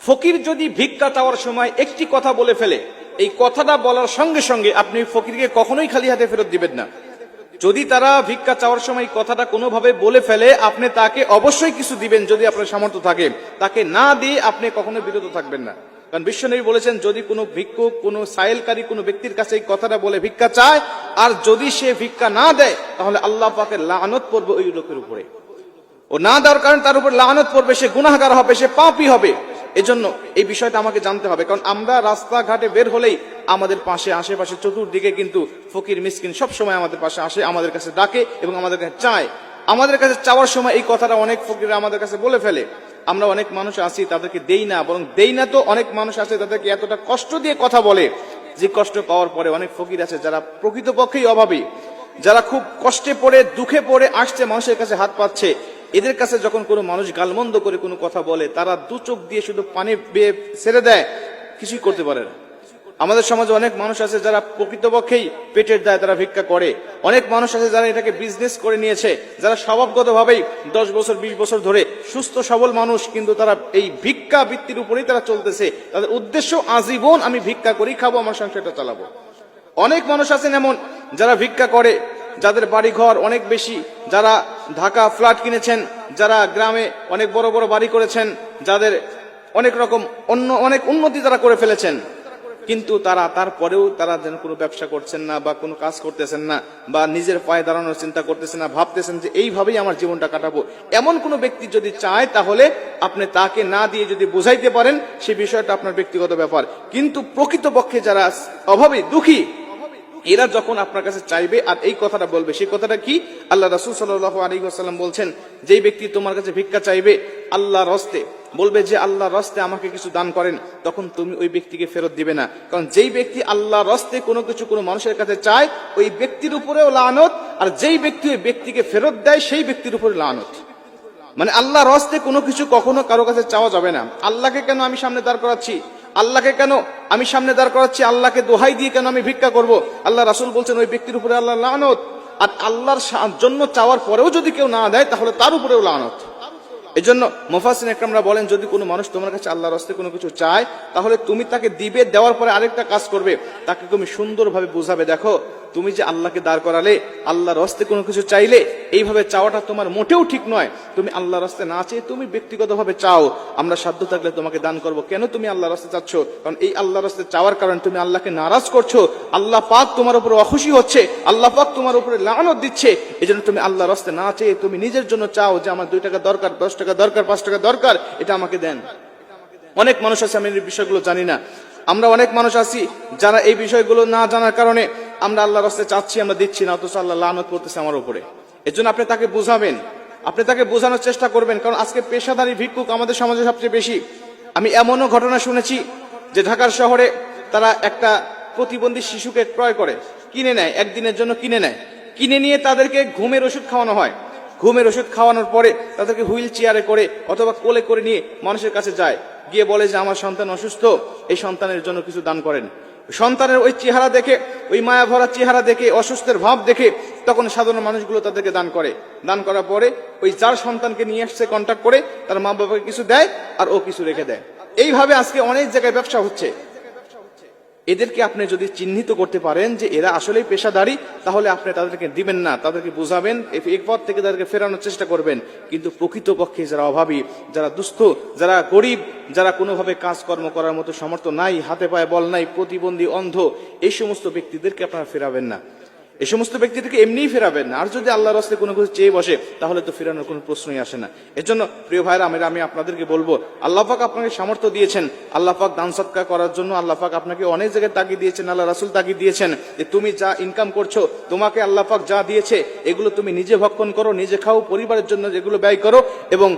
ফকির যদি ভিক্ষা চাওয়ার সময় একটি কথা বলে ফেলে, এই কথাটা বলার সঙ্গে সঙ্গে আপনি ফকিরকে কখনোই খালি হাতে ফেরত দিবেন না। যদি তারা ভিক্ষা চাওয়ার সময় এই কথাটা কোনোভাবে বলে ফেলে, আপনি তাকে অবশ্যই কিছু দিবেন যদি আপনার সামর্থ্য থাকে। তাকে না দিয়ে আপনি কখনো বিরত থাকবেন না। কারণ বিশ্বনবী বলেছেন, যদি কোনো ভিক্ষুক, কোনো সাইলকারী কোনো ব্যক্তির কাছে এই কথাটা বলে ভিক্ষা চায়, আর যদি সে ভিক্ষা না দেয়, তাহলে আল্লাহ পাকের লানত পড়বে ওই লোকের উপরে। ও না দেওয়ার কারণে তার উপর লানত পড়বে, সে গুনাহগার হবে, সে পাপী হবে। এজন্য এই বিষয়টা আমাকে জানতে হবে। কারণ আমরা রাস্তাঘাটে বের হলেই আমাদের পাশে, আশেপাশে, চতুর্দিকে কিন্তু ফকির মিসকিন সব সময় আমাদের পাশে আসে, আমাদের কাছে ডাকে এবং আমাদের কাছে চায়। আমাদের কাছে চাওয়ার সময় এই কথাটা অনেক ফকির আমাদের কাছে বলে ফেলে। আমরা অনেক মানুষ আছি তাদেরকে দেই না, বরং দেই না তো অনেক মানুষ আছে তাদেরকে এতটা কষ্ট দিয়ে কথা বলে, যে কষ্ট পাওয়ার পরে অনেক ফকির আছে যারা প্রকৃতপক্ষেই অভাবী, যারা খুব কষ্টে পড়ে, দুঃখে পড়ে আসছে, মানুষের কাছে হাত পাচ্ছে। এদের কাছে যখন কোনো মানুষ গালমন্দ করে কোনো কথা বলে, তারা দু চোখ দিয়ে শুধু পানি বেয়ে ছেড়ে দেয়, কিছুই করতে পারে না। আমাদের সমাজে অনেক মানুষ আছে যারা প্রকৃতপক্ষেই পেটের দায় তারা ভিক্ষা করে। অনেক মানুষ আছে যারা এটাকে বিজনেস করে নিয়েছে, যারা স্বভাবগতভাবেই 10 বছর 20 বছর ধরে সুস্থ সবল মানুষ, কিন্তু তারা এই ভিক্ষা বৃত্তির উপরেই তারা চলতেছে। তাদের উদ্দেশ্য আজীবন আমি ভিক্ষা করি খাবো, আমার সংসারটা চালাবো। অনেক মানুষ আছেন এমন যারা ভিক্ষা করে, যাদের বাড়ি ঘর অনেক বেশি, যারা ঢাকা ফ্ল্যাট কিনেছেন, যারা গ্রামে অনেক বড় বড় বাড়ি করেছেন, যাদের অনেক রকম অনেক উন্নতি তারা করে ফেলেছেন, কিন্তু তারা তারপরেও তারা যেন কোনো ব্যবসা করছেন না, বা কোনো কাজ করতেছেন না, বা নিজের পায়ে দাঁড়ানোর চিন্তা করতেছেন না, ভাবতেছেন যে এইভাবেই আমার জীবনটা কাটাবো। এমন কোনো ব্যক্তি যদি চায়, তাহলে আপনি তাকে না দিয়ে যদি বুঝাইতে পারেন, সেই বিষয়টা আপনার ব্যক্তিগত ব্যাপার। কিন্তু প্রকৃতপক্ষে যারা অভাবী, দুঃখী, এরা যখন আপনার কাছে চাইবে আর এই কথাটা বলবে, সেই কথাটা কি? আল্লাহ রাসূল সাল্লাল্লাহু আলাইহি ওয়াসাল্লাম বলছেন, যেই ব্যক্তি তোমার কাছে ভিক্ষা চাইবে আল্লাহর রাস্তে, বলবে যে আল্লাহর রাস্তে আমাকে কিছু দান করেন, তখন তুমি ওই ব্যক্তিকে ফেরত দিবে না। কারণ যেই ব্যক্তি আল্লাহর রাস্তে কোনো কিছু কোনো মানুষের কাছে চায়, ওই ব্যক্তির উপরেও লানত, আর যেই ব্যক্তি ওই ব্যক্তিকে ফেরত দেয়, সেই ব্যক্তির উপরে লানত। মানে আল্লাহর রাস্তে কোনো কিছু কখনো কারো কাছে চাওয়া যাবে না। আল্লাহকে কেন আমি সামনে দাঁড় করাচ্ছি? আল্লাহকে কেন আমি সামনে দাঁড় করাচ্ছি? আল্লাহকে দোহাই দিয়ে কেন আমি ভিক্ষা করব? আল্লাহ রাসূল বলছেন ওই ব্যক্তির উপরে আল্লাহর লানত। আর আল্লাহর জন্য চাওয়ার পরেও যদি কেউ না দেয়, তাহলে তার উপরেও লানত। এজন্য মুফাসসিরিন ইকরামরা বলেন, যদি কোনো মানুষ তোমার কাছে আল্লাহর রাস্তে কোনো কিছু চায়, তাহলে তুমি তাকে দিবে, দেওয়ার পরে আরেকটা কাজ করবে, তাকে তুমি সুন্দরভাবে বুঝাবে, দেখো তুমি যে আল্লাহকে দাঁড় করালে, আল্লাহর রাস্তে কোনো কিছু চাইলে, এইভাবে চাওয়াটা তোমার মোটেও ঠিক নয়। তুমি আল্লাহর রাস্তে না চেয়ে তুমি ব্যক্তিগতভাবে চাও, আমরা সাধ্য থাকলে তোমাকে দান করব। কেন তুমি আল্লাহর রাস্তে চাচ্ছ? কারণ এই আল্লাহর রাস্তে চাওয়ার কারণে তুমি আল্লাহকে নারাজ করছো, আল্লাহ পাক তোমার উপর অখুশি হচ্ছে, আল্লাহ পাক তোমার উপরে লানত দিচ্ছে। এজন্য তুমি আল্লাহর রাস্তে না চেয়ে তুমি নিজের জন্য চাও যে আমার 2 টাকা দরকার, 10 টাকা দরকার, 5 টাকা দরকার, এটা আমাকে দেন। অনেক মানুষ আছে আমি এই বিষয়গুলো জানি না। আমরা অনেক মানুষ আছি যারা এই বিষয়গুলো না জানার কারণে আমরা আল্লাহর রাস্তায় চাচ্ছি, আমরা দিচ্ছি না, অথচ আল্লাহ লানত করতেছে আমার উপরে। এজন্য আপনি তাকে বুঝাবেন, আপনি তাকে বোঝানোর চেষ্টা করবেন। কারণ আজকে পেশাদারী ভিক্ষুক আমাদের সমাজে সবচেয়ে বেশি। আমি এমনও ঘটনা শুনেছি যে ঢাকার শহরে তারা একটা প্রতিবন্ধী শিশুকে ক্রয় করে, কিনে নেয়, একদিনের জন্য কিনে নেয়। কিনে নিয়ে তাদেরকে ঘুমের ওষুধ খাওয়ানো হয়। ঘুমের ওষুধ খাওয়ানোর পরে তাদেরকে হুইল চেয়ারে করে অথবা কোলে করে নিয়ে মানুষের কাছে যায়, গিয়ে বলে যে আমার সন্তান অসুস্থ, এই সন্তানের জন্য কিছু দান করেন। সন্তানের ওই চেহারা দেখে, ওই মায়া ভরা চেহারা দেখে, অসুস্থের ভাব দেখে, তখন সাধারণ মানুষগুলো তাদেরকে দান করে। দান করার পরে ওই যার সন্তানকে নিয়ে আসছে কন্ট্যাক্ট করে, তার মা বাবাকে কিছু দেয় আর ও কিছু রেখে দেয়। এইভাবে আজকে অনেক জায়গায় ব্যবসা হচ্ছে। এদেরকে আপনি যদি চিহ্নিত করতে পারেন যে এরা আসলেই পেশাদারি, তাহলে আপনি তাদেরকে দিবেন না, তাদেরকে বুঝাবেন, এই পথ থেকে তাদেরকে ফেরানোর চেষ্টা করবেন। কিন্তু প্রকৃতপক্ষে যারা অভাবী, যারা দুস্থ, যারা গরিব, যারা কোনোভাবে কাজকর্ম করার মতো সামর্থ্য নাই, হাতে পায়ে বল নাই, প্রতিবন্ধী, অন্ধ, এই সমস্ত ব্যক্তিদেরকে আপনারা ফেরাবেন না। এই সমস্ত ব্যক্তিদেরকে এমনিই ফেরাবেন না। আর যদি আল্লাহর রাস্তায় কোনো কিছু চেয়ে বসে, তাহলে তো ফেরানোর কোনো প্রশ্নই আসে না। এজন্য প্রিয় ভাইরা, আমি আপনাদেরকে বলবো, আল্লাহ পাক আপনাকে সামর্থ্য দিয়েছেন, আল্লাহ পাক দান সদকা করার জন্য আল্লাহ পাক আপনাকে অনেক জায়গায় তাগিদ দিয়েছেন, আল্লাহ রাসূল তাগিদ দিয়েছেন যে তুমি যা ইনকাম করছো, তোমাকে আল্লাহ পাক যা দিয়েছে, এগুলো তুমি নিজে ভক্ষণ করো, নিজে খাও, পরিবারের জন্য যেগুলো ব্যয় করো, এবং